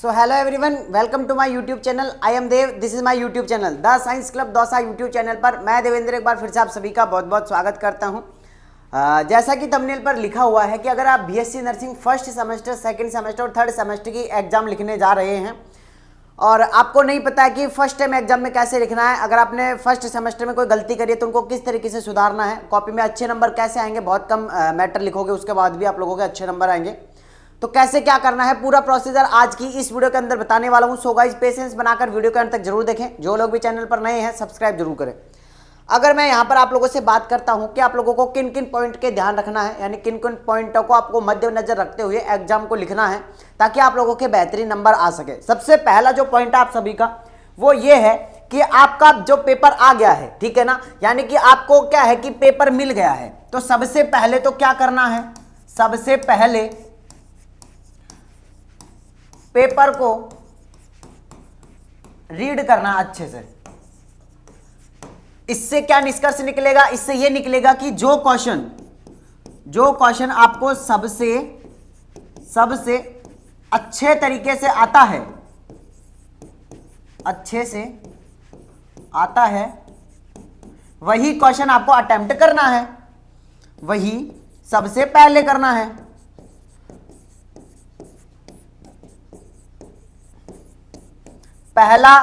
So hello everyone, welcome to my YouTube channel. I am Dev, this is my YouTube channel the science club Dausa YouTube channel पर मैं देवेंद्र एक बार फिर से आप सभी का बहुत बहुत स्वागत करता हूं। जैसा कि थंबनेल पर लिखा हुआ है कि अगर आप BSc nursing first semester, second semester और थर्ड सेमेस्टर की एग्जाम लिखने जा रहे हैं और आपको नहीं पता है कि फर्स्ट टाइम एग्जाम में कैसे लिखना है, अगर आपने फर्स्ट सेमेस्टर में कोई गलती करी है तो उनको किस तरीके से सुधारना है, कॉपी में अच्छे नंबर कैसे आएंगे, बहुत कम मैटर लिखोगे उसके बाद भी आप लोगों के अच्छे नंबर आएंगे, तो कैसे क्या करना है पूरा प्रोसीजर आज की इस वीडियो के अंदर बताने वाला हूं। सो गाइस पेशेंस बनाकर वीडियो के अंत तक जरूर देखें। जो लोग भी चैनल पर नए हैं सब्सक्राइब जरूर करें। अगर मैं यहां पर आप लोगों से बात करता हूं कि आप लोगों को किन किन पॉइंट के ध्यान रखना है, यानी किन किन पॉइंटों को आपको मद्देनजर रखते हुए एग्जाम को लिखना है ताकि आप लोगों के बेहतरीन नंबर आ सके। सबसे पहला जो पॉइंट आप सभी का वो ये है कि आपका जो पेपर आ गया है, ठीक है ना, यानी कि आपको क्या है कि पेपर मिल गया है, तो सबसे पहले तो क्या करना है, सबसे पहले पेपर को रीड करना अच्छे से। इससे क्या निष्कर्ष निकलेगा, इससे यह निकलेगा कि जो क्वेश्चन आपको सबसे अच्छे तरीके से आता है, अच्छे से आता है, वही क्वेश्चन आपको अटेम्प्ट करना है, वही सबसे पहले करना है। पहला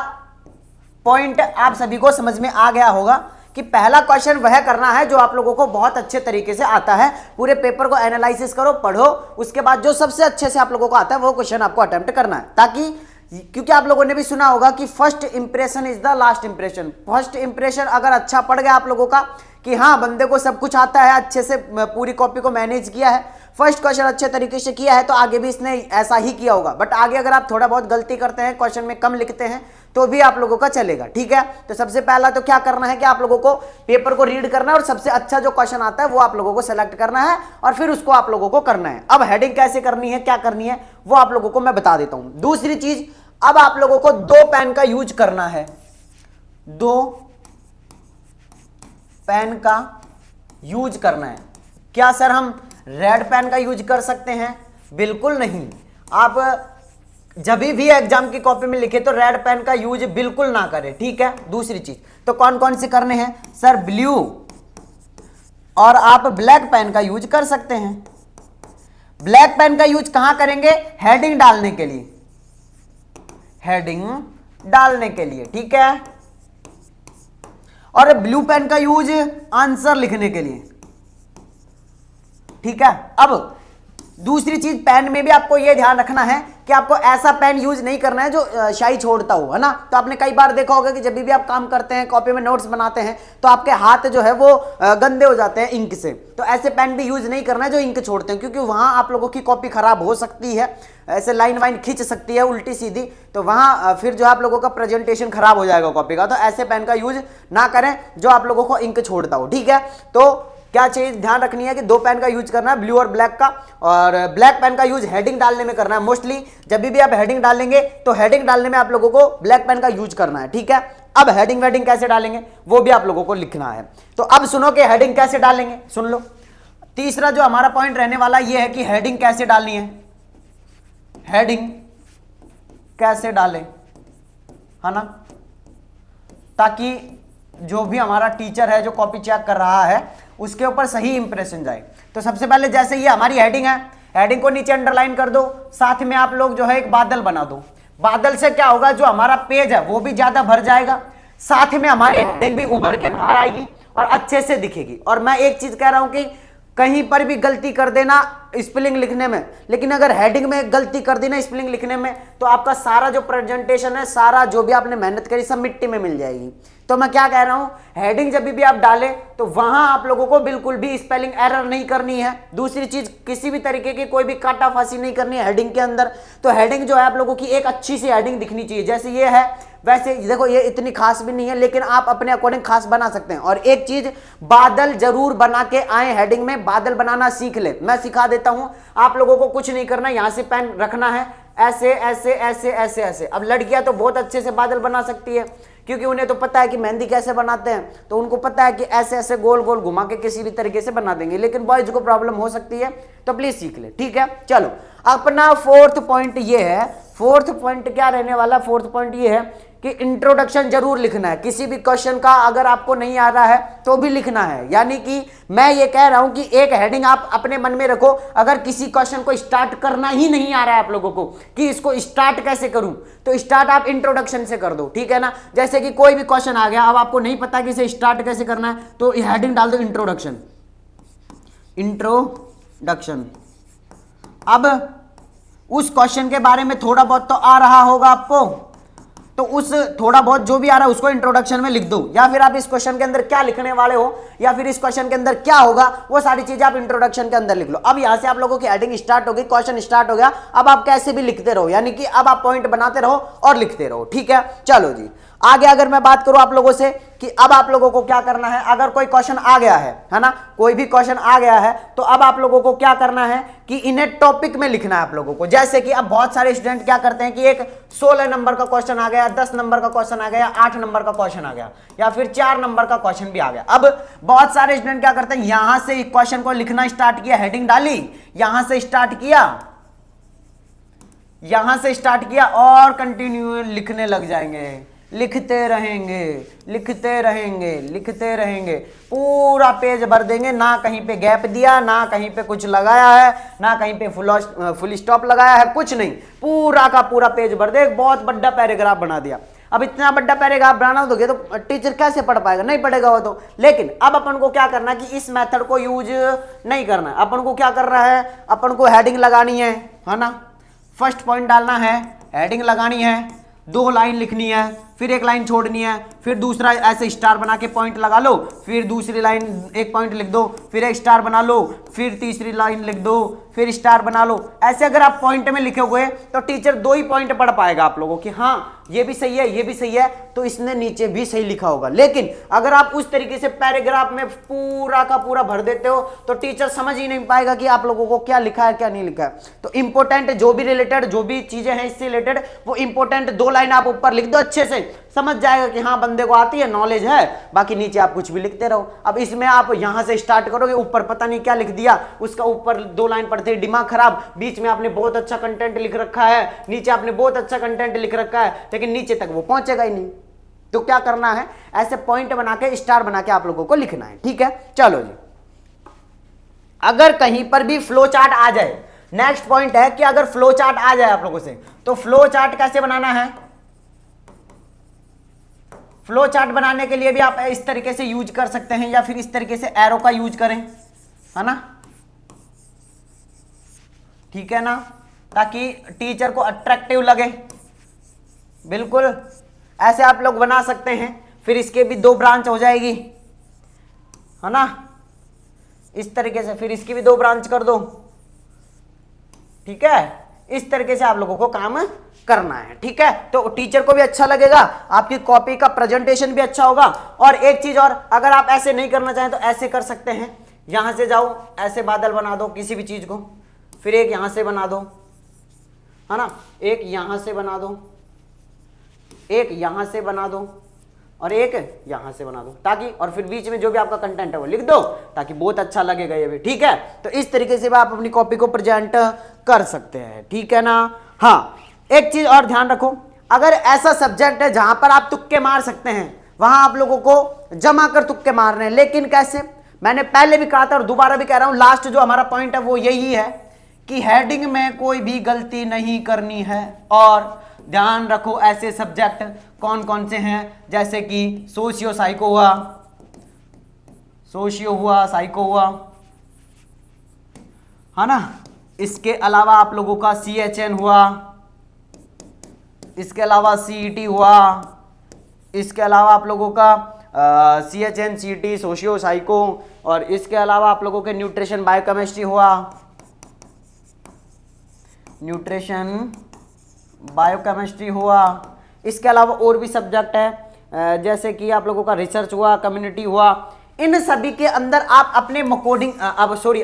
पॉइंट आप सभी को समझ में आ गया होगा कि पहला क्वेश्चन वह करना है जो आप लोगों को बहुत अच्छे तरीके से आता है। पूरे पेपर को एनालिसिस करो, पढ़ो, उसके बाद जो सबसे अच्छे से आप लोगों को आता है वो क्वेश्चन आपको अटेम्प्ट करना है, ताकि क्योंकि आप लोगों ने भी सुना होगा कि first impression is the last impression. First impression अगर अच्छा पड़ गया आप लोगों का कि हाँ बंदे को सब कुछ आता है, अच्छे से पूरी कॉपी को मैनेज किया है, फर्स्ट क्वेश्चन अच्छे तरीके से किया है, तो आगे भी इसने ऐसा ही किया होगा। बट आगे अगर आप थोड़ा बहुत गलती करते हैं, क्वेश्चन में कम लिखते हैं, तो भी आप लोगों का चलेगा, ठीक है। तो सबसे पहला तो क्या करना है कि आप लोगों को पेपर को रीड करना है और सबसे अच्छा जो क्वेश्चन आता है वो आप लोगों को सेलेक्ट करना है और फिर उसको आप लोगों को करना है। अब हेडिंग कैसे करनी है, क्या करनी है, वो आप लोगों को मैं बता देता हूं। दूसरी चीज, अब आप लोगों को 2 पेन का यूज करना है, 2 पेन का यूज करना है। क्या सर हम रेड पेन का यूज कर सकते हैं? बिल्कुल नहीं। आप जब भी एग्जाम की कॉपी में लिखे तो रेड पेन का यूज बिल्कुल ना करें, ठीक है। दूसरी चीज तो कौन कौन से करने हैं सर? ब्लू और आप ब्लैक पेन का यूज कर सकते हैं। ब्लैक पेन का यूज कहां करेंगे? हेडिंग डालने के लिए, हेडिंग डालने के लिए, ठीक है। और ब्लू पेन का यूज आंसर लिखने के लिए, ठीक है। अब दूसरी चीज, पेन में भी आपको यह ध्यान रखना है कि आपको ऐसा पेन यूज नहीं करना है जो शाई छोड़ता हो, है ना। तो आपने कई बार देखा होगा कि जब भी आप काम करते हैं, कॉपी में नोट्स बनाते हैं, तो आपके हाथ जो है वो गंदे हो जाते हैं इंक से। तो ऐसे पेन भी यूज नहीं करना है जो इंक छोड़ते हैं, क्योंकि वहां आप लोगों की कॉपी खराब हो सकती है, ऐसे लाइन वाइन खींच सकती है उल्टी सीधी, तो वहां फिर जो आप लोगों का प्रेजेंटेशन खराब हो जाएगा कॉपी का। तो ऐसे पेन का यूज ना करें जो आप लोगों को इंक छोड़ता हो, ठीक है। तो क्या चीज ध्यान रखनी है कि 2 पेन का यूज करना है, ब्लू और ब्लैक का। और ब्लैक पेन का यूज हेडिंग डालने में करना है। मोस्टली जब भी आप हेडिंग डालेंगे तो हेडिंग डालने में आप लोगों को ब्लैक पेन का यूज करना है, ठीक है। अब हेडिंग वेडिंग कैसे डालेंगे वो भी आप लोगों को लिखना है। तो अब सुनो कि हेडिंग कैसे डालेंगे, सुन लो। तीसरा जो हमारा पॉइंट रहने वाला ये है कि हेडिंग कैसे डालनी है, हेडिंग कैसे डालें, है ना, ताकि जो भी हमारा टीचर है जो कॉपी चेक कर रहा है उसके ऊपर सही इंप्रेशन जाए। तो सबसे पहले जैसे ये हमारी हेडिंग है, हेडिंग को नीचे अंडरलाइन कर दो, साथ में आप लोग जो है एक बादल बना दो। बादल से क्या होगा, जो हमारा पेज है वो भी ज्यादा भर जाएगा, साथ में हमारी हेडिंग भी उभर के बाहर आएगी और अच्छे से दिखेगी। और मैं एक चीज कह रहा हूं कि कहीं पर भी गलती कर देना स्पेलिंग लिखने में, लेकिन अगर हेडिंग में गलती कर दी ना स्पेलिंग लिखने में, तो आपका सारा जो प्रेजेंटेशन है, सारा जो भी आपने मेहनत करी, सब मिट्टी में मिल जाएगी। तो मैं क्या कह रहा हूं, हेडिंग जब भी आप डालें तो वहां आप लोगों को बिल्कुल भी स्पेलिंग एरर नहीं करनी है। दूसरी चीज, किसी भी तरीके की कोई भी काटा फांसी नहीं करनी है हेडिंग के अंदर। तो हेडिंग जो है आप लोगों की एक अच्छी सी हेडिंग दिखनी चाहिए, जैसे ये है वैसे। देखो ये इतनी खास भी नहीं है, लेकिन आप अपने अकॉर्डिंग खास बना सकते हैं। और एक चीज, बादल जरूर बना के आए हेडिंग में, बादल बनाना सीख ले, मैं सिखा देता हूं। आप लोगों को कुछ नहीं करना, यहां से पेन रखना है, ऐसे ऐसे ऐसे ऐसे ऐसे। अब लड़कियां तो बहुत अच्छे से बादल बना सकती है, क्योंकि उन्हें तो पता है कि मेहंदी कैसे बनाते हैं, तो उनको पता है कि ऐसे ऐसे गोल गोल घुमा के किसी भी तरीके से बना देंगे। लेकिन बॉयज को प्रॉब्लम हो सकती है, तो प्लीज सीख ले, ठीक है। चलो अपना 4th पॉइंट ये है, फोर्थ पॉइंट क्या रहने वाला, फोर्थ पॉइंट ये है कि इंट्रोडक्शन जरूर लिखना है। किसी भी क्वेश्चन का अगर आपको नहीं आ रहा है तो भी लिखना है। यानी कि मैं ये कह रहा हूं कि एक हेडिंग आप अपने मन में रखो, अगर किसी क्वेश्चन को स्टार्ट करना ही नहीं आ रहा है आप लोगों को कि इसको स्टार्ट कैसे करूं, तो स्टार्ट आप इंट्रोडक्शन से कर दो, ठीक है ना। जैसे कि कोई भी क्वेश्चन आ गया, अब आपको नहीं पता कि इसे स्टार्ट कैसे करना है, तो हेडिंग डाल दो इंट्रोडक्शन, इंट्रोडक्शन। अब उस क्वेश्चन के बारे में थोड़ा बहुत तो आ रहा होगा आपको, तो उस थोड़ा बहुत जो भी आ रहा है उसको इंट्रोडक्शन में लिख दो, या फिर आप इस क्वेश्चन के अंदर क्या लिखने वाले हो या फिर इस क्वेश्चन के अंदर क्या होगा वो सारी चीजें आप इंट्रोडक्शन के अंदर लिख लो। अब यहां से आप लोगों की हेडिंग स्टार्ट हो गई, क्वेश्चन स्टार्ट हो गया, अब आप कैसे भी लिखते रहो, यानी कि अब आप पॉइंट बनाते रहो और लिखते रहो, ठीक है। चलो जी आगे अगर मैं बात करूं आप लोगों से कि अब आप लोगों को क्या करना है, अगर कोई क्वेश्चन आ गया है ना, कोई भी क्वेश्चन आ गया है तो अब आप लोगों को क्या करना है कि इन्हें टॉपिक में लिखना है आप लोगों को। जैसे कि अब बहुत सारे स्टूडेंट क्या करते हैं कि एक 16 नंबर का क्वेश्चन आ गया, 10 नंबर का क्वेश्चन आ गया, 8 नंबर का क्वेश्चन आ गया, या फिर 4 नंबर का क्वेश्चन भी आ गया। अब बहुत सारे स्टूडेंट क्या करते हैं, यहां से क्वेश्चन को लिखना स्टार्ट किया, हेडिंग डाली, यहां से स्टार्ट किया, यहां से स्टार्ट किया और कंटिन्यू लिखने लग जाएंगे, लिखते रहेंगे लिखते रहेंगे लिखते रहेंगे, पूरा पेज भर देंगे, ना कहीं पे गैप दिया, ना कहीं पे कुछ लगाया है, ना कहीं पे फुल स्टॉप लगाया है, कुछ नहीं, पूरा का पूरा पेज भर दे, बहुत बड़ा पैराग्राफ बना दिया। अब इतना बड़ा पैराग्राफ बनाना दोगे तो टीचर कैसे पढ़ पाएगा, नहीं पढ़ेगा वो तो। लेकिन अब अपन को क्या करना है कि इस मेथड को यूज नहीं करना है, अपन को क्या करना है, अपन को हेडिंग लगानी है ना, फर्स्ट पॉइंट डालना है, हेडिंग लगानी है, 2 लाइन लिखनी है, फिर 1 लाइन छोड़नी है, फिर दूसरा ऐसे स्टार बना के पॉइंट लगा लो, फिर दूसरी लाइन 1 पॉइंट लिख दो, फिर 1 स्टार बना लो, फिर तीसरी लाइन लिख दो, फिर स्टार बना लो। ऐसे अगर आप पॉइंट में लिखे हुए तो टीचर 2 ही पॉइंट पढ़ पाएगा आप लोगों की, हाँ ये भी सही है ये भी सही है, तो इसने नीचे भी सही लिखा होगा। लेकिन अगर आप उस तरीके से पैराग्राफ में पूरा का पूरा भर देते हो तो टीचर समझ ही नहीं पाएगा कि आप लोगों को क्या लिखा है क्या नहीं लिखा है। तो इंपॉर्टेंट जो भी रिलेटेड जो भी चीजें हैं इससे रिलेटेड वो इंपॉर्टेंट 2 लाइन आप ऊपर लिख दो, अच्छे से समझ जाएगा कि हाँ बंदे को आती है, नॉलेज है, बाकी नीचे आप कुछ भी लिखते रहो। अब इसमें आप यहां से स्टार्ट करोगे, ऊपर पता नहीं क्या लिख दिया, उसका ऊपर 2 लाइन पढ़ते दिमाग खराब, बीच में आपने बहुत अच्छा कंटेंट लिख रखा है, नीचे आपने बहुत अच्छा कंटेंट लिख रखा है, लेकिन नीचे तक वो पहुंचेगा ही नहीं। तो क्या करना है, ऐसे पॉइंट बना के स्टार बना के आप लोगों को लिखना है, ठीक है। चलो जी अगर कहीं पर भी फ्लो चार्ट आ जाए, नेक्स्ट पॉइंट है कि अगर फ्लो चार्ट आ जाए आप लोगों से, तो फ्लो चार्ट कैसे बनाना है। फ्लो चार्ट बनाने के लिए भी आप इस तरीके से यूज कर सकते हैं या फिर इस तरीके से एरो का यूज करें, है ना, ठीक है ना, ताकि टीचर को अट्रैक्टिव लगे। बिल्कुल ऐसे आप लोग बना सकते हैं, फिर इसके भी 2 ब्रांच हो जाएगी, है ना, इस तरीके से, फिर इसकी भी 2 ब्रांच कर दो, ठीक है। इस तरीके से आप लोगों को काम करना है, ठीक है। तो टीचर को भी अच्छा लगेगा, आपकी कॉपी का प्रेजेंटेशन भी अच्छा होगा। और एक चीज और, अगर आप ऐसे नहीं करना चाहें तो ऐसे कर सकते हैं, यहां से जाओ, ऐसे बादल बना दो किसी भी चीज को, फिर एक यहां से बना दो, है ना, एक यहां से बना दो, एक यहां से बना दो और एक यहां से बना दो, ताकि और फिर बीच में जो भी आपका कंटेंट है वो लिख दो, ताकि बहुत अच्छा लगेगा ये भी, ठीक है। तो इस तरीके से आप अपनी कॉपी को प्रेजेंट कर सकते हैं, ठीक है ना। हाँ एक चीज और ध्यान रखो, अगर ऐसा सब्जेक्ट है जहां पर आप तुक्के मार सकते हैं, वहां आप लोगों को जमा कर तुक्के मारने हैं। लेकिन कैसे, मैंने पहले भी कहा था और दोबारा भी कह रहा हूं, लास्ट जो हमारा पॉइंट है वो यही है कि हेडिंग में कोई भी गलती नहीं करनी है। और ध्यान रखो ऐसे सब्जेक्ट कौन कौन से हैं, जैसे कि सोशियो साइको हुआ, सोशियो हुआ, साइको हुआ, है ना, इसके अलावा आप लोगों का CHN हुआ, इसके अलावा CET हुआ, इसके अलावा आप लोगों का CHN CET सोशियो साइको, और इसके अलावा आप लोगों के न्यूट्रिशन बायोकेमिस्ट्री हुआ, न्यूट्रिशन बायोकेमिस्ट्री हुआ। इसके अलावा और भी सब्जेक्ट है, जैसे कि आप लोगों का रिसर्च हुआ, कम्युनिटी हुआ। इन सभी के अंदर आप अपने अकॉर्डिंग,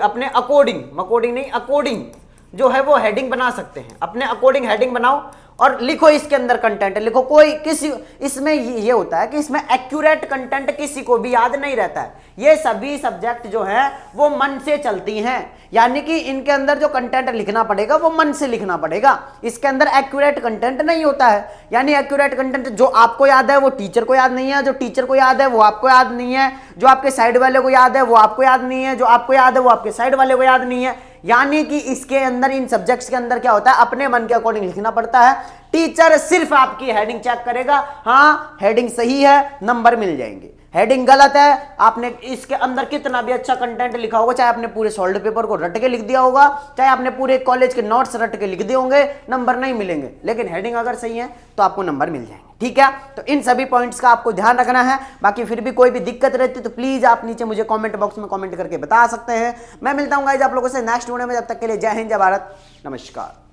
अपने अकॉर्डिंग, अकॉर्डिंग नहीं, अकॉर्डिंग जो है वो हेडिंग बना सकते हैं, अपने अकॉर्डिंग हेडिंग बनाओ और लिखो इसके अंदर कंटेंट लिखो। कोई किसी इसमें ये होता है कि इसमें एक्यूरेट कंटेंट किसी को भी याद नहीं रहता है। ये सभी सब्जेक्ट जो है वो मन से चलती हैं, यानी कि इनके अंदर जो कंटेंट लिखना पड़ेगा वो मन से लिखना पड़ेगा। इसके अंदर एक्यूरेट कंटेंट नहीं होता है, यानी एक्यूरेट कंटेंट जो आपको याद है वो टीचर को याद नहीं है, जो टीचर को याद है वो आपको याद नहीं है, जो आपके साइड वाले को याद है वो आपको याद नहीं है, जो आपको याद है वो आपके साइड वाले को याद नहीं है। यानी कि इसके अंदर, इन सब्जेक्ट्स के अंदर क्या होता है, अपने मन के अकॉर्डिंग लिखना पड़ता है। टीचर सिर्फ आपकी हेडिंग चेक करेगा, हाँ हेडिंग सही है, नंबर मिल जाएंगे। हेडिंग गलत है, आपने इसके अंदर कितना भी अच्छा कंटेंट लिखा होगा, चाहे आपने पूरे सॉल्व पेपर को रट के लिख दिया होगा, चाहे आपने पूरे कॉलेज के नोट्स रट के लिख दिए होंगे, नंबर नहीं मिलेंगे। लेकिन हेडिंग अगर सही है तो आपको नंबर मिल जाएंगे। ठीक है, तो इन सभी पॉइंट्स का आपको ध्यान रखना है। बाकी फिर भी कोई भी दिक्कत रहती है तो प्लीज आप नीचे मुझे कमेंट बॉक्स में कमेंट करके बता सकते हैं। मैं मिलता हूं गाइस आप लोगों से नेक्स्ट वीडियो में, जब तक के लिए जय हिंद, जय भारत, नमस्कार।